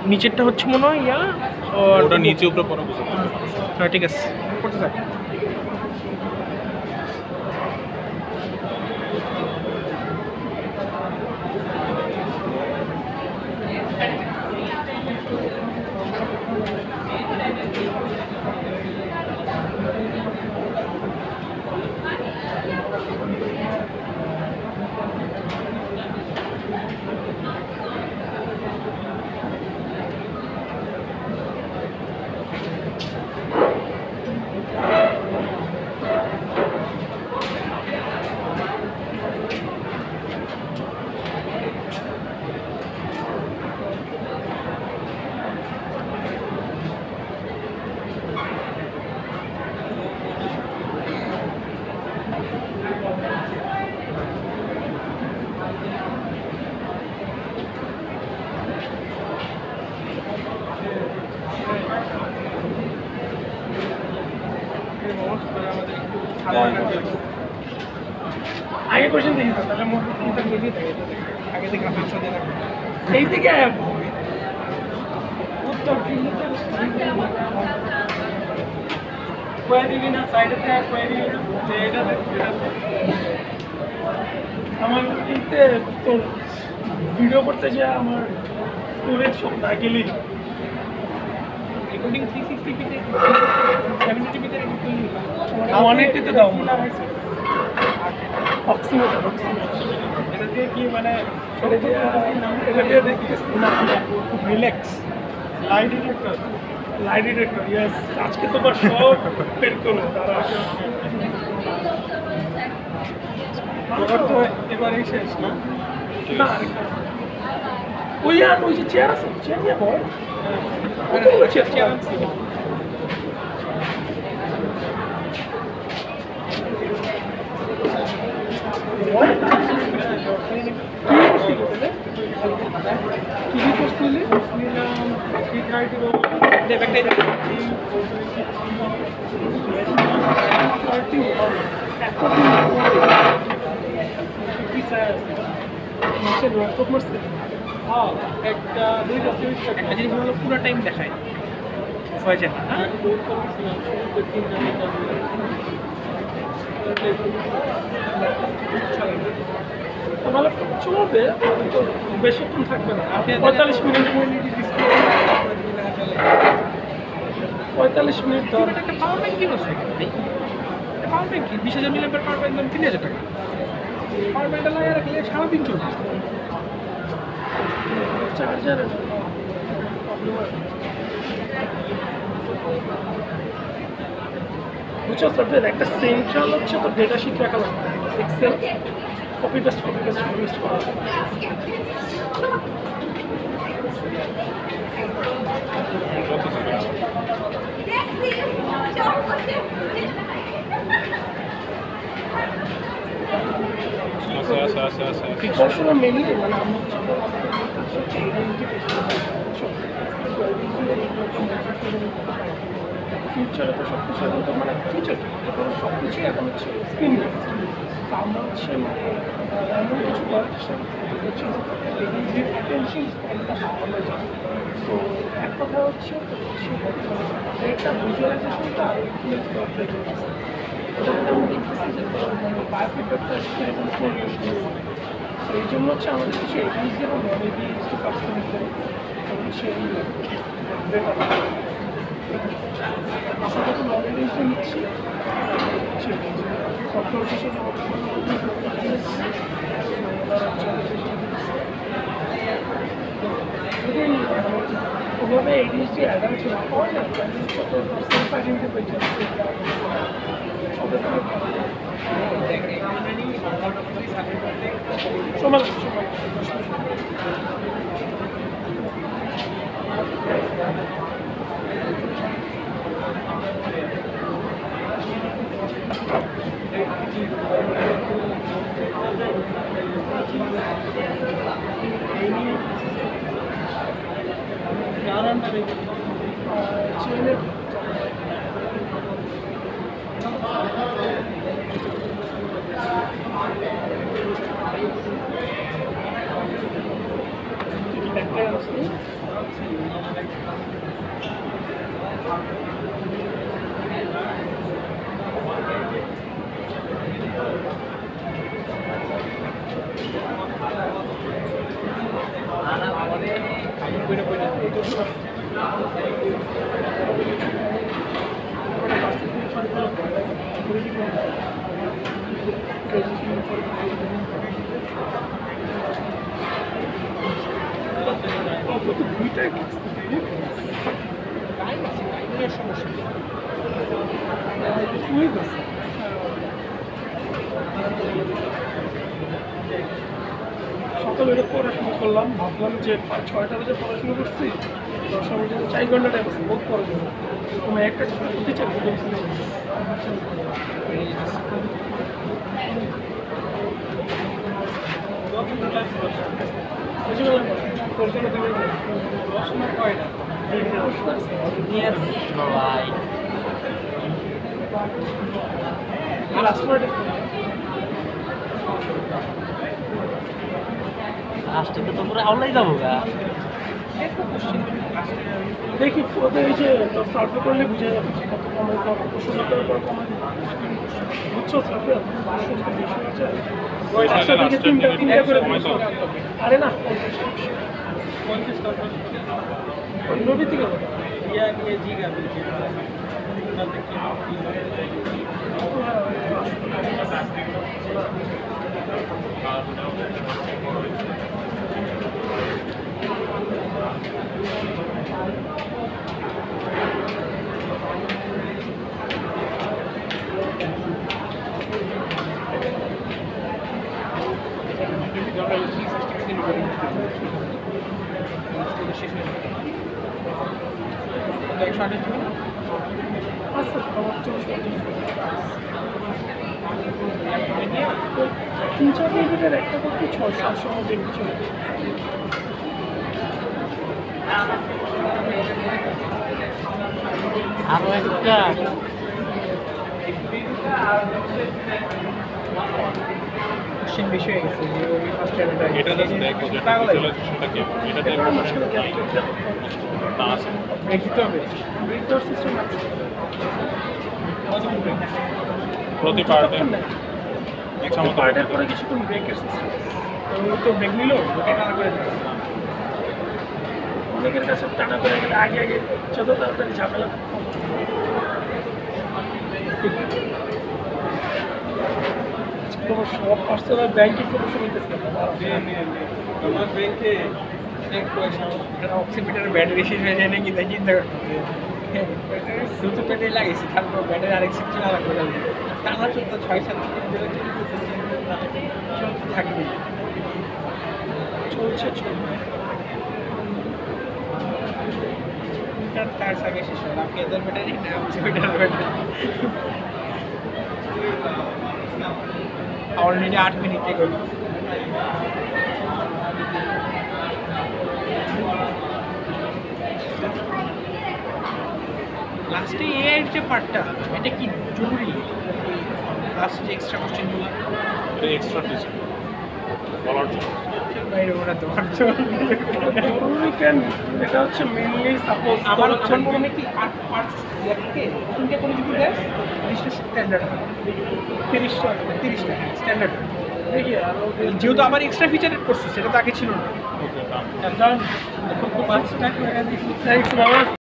নিচেরটা হচ্ছে মনে হয় ইয়া ওটা নিচে উপরে পরে বুঝতে হ্যাঁ ঠিক আছে করতে থাক आगे क्वेश्चन देखिए पहले मोटर तक ले ली आगे देख रहा पिक्चर देना यही थी क्या है उत्तर क्वेरी भी ना साइड पे क्वेरी এটা আমার ইতে তো ভিডিও করতে যে আমার স্টোরেজ সব না গেলি রেকর্ডিং 360 পিতে 70 পিতে রেকর্ডিং 180 তে দাও মনে হয় অক্সিমিটার এটা দিয়ে কি মানে এটা দিয়ে দেখতেছি না খুব রিল্যাক্স লাইট ডিটেক্টর ইয়েস আজকে তো সব বের করো তারা ওর তো এবারেই শেষ না না ওই আর ওই যে চেয়ার আছে চেয়ার নিয়ে বল চেয়ার আছে কি করছিলি একটা জিনিস হলো পুরো টাইম দেখায় হয়ে যায় না তাহলে চলবে বেশিক্ষণ থাকবে না আপনি 45 মিনিট 45 মিনিট ধর একটা পাওয়ার ব্যাংক কিনেছে পাওয়ার ব্যাংক কি 20,000 মিলিঅ্যাম্পিয়ার পাওয়ার ব্যাংক দাম 3,000 টাকা পাওয়ার ব্যাংকটা লাগিয়ে রাখলে সারাদিন চলবে চার্জার বুঝছো স্যার একটা সেন্ট্রাল হচ্ছে তো ডেটা শিট রাখা লাগবে এক্সেল কপি পেস্ট করা পড়াশোনা মেনলি মানে ফিউচারে তো সব কিছু এখন তো মানে ফিউচার সব কিছুই এখন হচ্ছে স্ক্রিন আমরা হচ্ছে মানে এমন কিছু করার চেষ্টা তো এক কথা হচ্ছে একটা ভিজুয়ালাইজেশনটা আমি দেখতেছি যে বায়োফিটারটা সেরকম তো এই জন্য হচ্ছে আমাদের কিছু এডিস এবং নন এডিস কাস্টমার করে হচ্ছে আপাতত নন এডিসে নিচ্ছি সফটওয়্যার হিসেবে ওভাবে এডিসটি অ্যাডাল্ট না হয় না সেলফ আইডেন্টিফিকেশন সময় সকালে পড়াশোনা করলাম, ভাবলাম যে 6টা বাজে পড়াশোনা করছি, 10টা পর্যন্ত 4 ঘন্টা টাইম আছে, বহুত পড়াশোনা। তোমার একটা করতে চাই লাস্টে তো পুরো আওলাই যাবো গা। দেখি ওদের এই যে সার্ভে করলে বুঝে যাবে যে কত কমে পড়াশোনা করার পর কমে বুঝছো সার্ভে তিনটা করে আরে না 50 টাকা নবী থেকে ইয়া নিয়ে জিগা তিন চার মিনিটের একটা করতে 600 মধ্যে কিছু আরো একটা বেশি হয়ে গেছে যে ওই ফার্স্ট এটা জাস্ট দেখো যে ভিজুয়ালাইজেশনটা কি এটা দেখো না আছে দেখতে হবে ব্রেকডাউন সিস্টেম আছে প্রতি পার্টে একটা পার্টের পরে কিছুক্ষণ ব্রেকের সিস্টেম তো ব্রেক নিল ওকে টানা করে দিতে অনেকের কাছে টানা করে আগে আগে যত তাড়াতাড়ি ঝামেলা সব পার্সোনাল ব্যাংক ইনফরমেশন নিতেছে আমার ব্যাংকে এক পয়সা অক্সিমিটারের ব্যাটারি শেষ হয়ে যায় নাকি তাই চিন্তা করতে দুটো ব্যাটারি লাগিয়েছি তারপর ব্যাটারি আরেক সিট কিনা লাগবে টানা চলতে 6-7 থাকবে চলছে তার আগে শেষ হয় আপনি এদের ব্যাটারি না অক্সিমিটারের ব্যাটারি অলরেডি 8 মিনিটে গেল লাস্টে এর যে পার্টটা এটা কি জরুরি লাস্টে যে এক্সট্রা কোশ্চেনগুলো এটা এক্সট্রা ফিস বলার জন্য বাইরে ওরা দোকান জরুরি কেন এটা হচ্ছে মেইনলি সাপোজ আমার মনে হয় কি 8 পার্টস দেখে তিনটা করে যদি দেয় 30টা স্ট্যান্ডার্ড 30 টাকা স্ট্যান্ডার্ড দেখি আর যেহেতু আবার এক্সট্রা ফিচার করছে সেটা তো আগে ছিল না ওকে ডান এখন 5 টাকা দিচ্ছি থ্যাঙ্কস বাবা